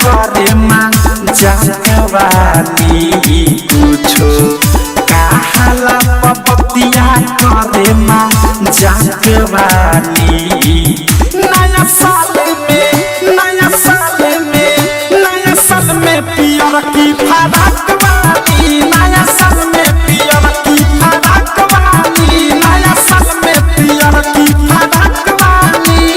करे माँ जागवानी कुछो कहाला पपतिया करे माँ जागवानी नया साल में पियर की फराक वाली नया साल में पियर की फराक वाली नया साल में पियर की फराक वाली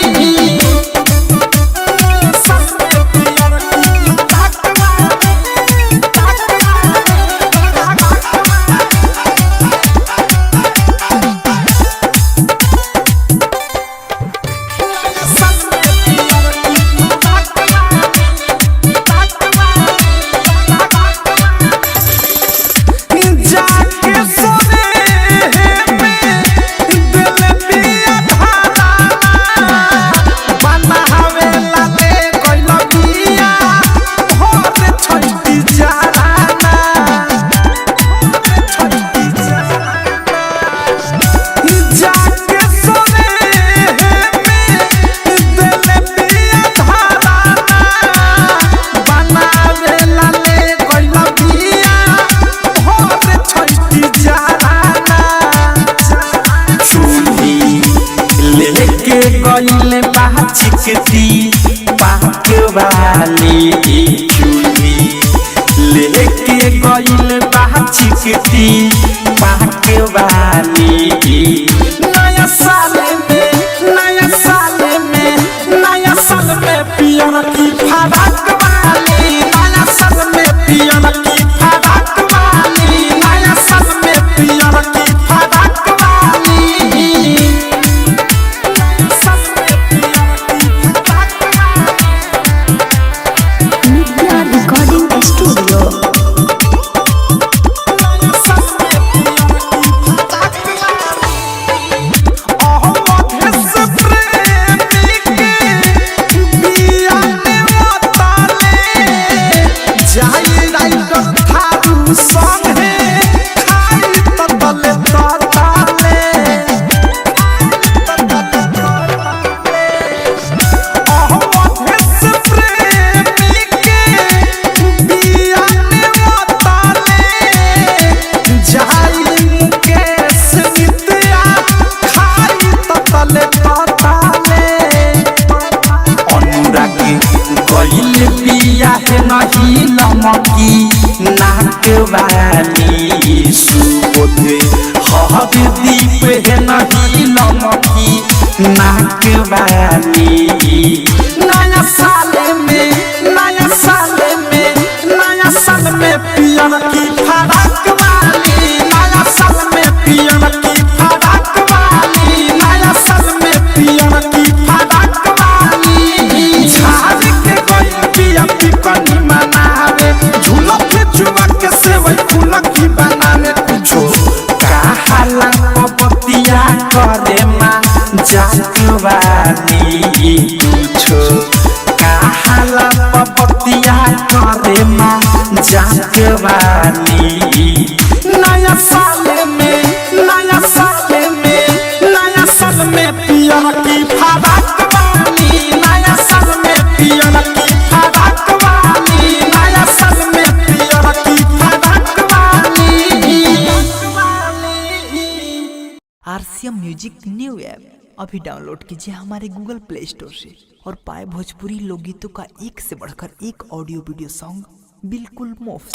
गइले बाचिकती पाक वाली चूड़ी लेके गइले बाचिकती पाक वाली नया साल में पियर की फराक वाली नया साल में पियर की फराक वाली नया साल में पियर की फराक वाली नहीं लमकी नाक वाली सुबोध हब दीप है नहीं लमकी नाक वाली नया साल में पियर की फराक वाली नया साल में पियर की फराक वाली नया साल में पियर की फराक वाली झाड़ के गई पिया पिपनी मनावे झूला पे चुवा के सेवई फूल की बनाने कुछो कहाला पपतिया करे माँ जागवानी कुछो कहाला पपतिया करे माँ जागवानी नया साल में पियर की फराक वाली नया साल में पियर की फराक वाली नया साल में पियर की फराक वाली। आरसीएम म्यूजिक न्यू ऐप अभी डाउनलोड कीजिए हमारे गूगल प्ले स्टोर से और पाए भोजपुरी लोकगीतों का एक से बढ़कर एक ऑडियो वीडियो सॉन्ग बिल्कुल मुफ्त।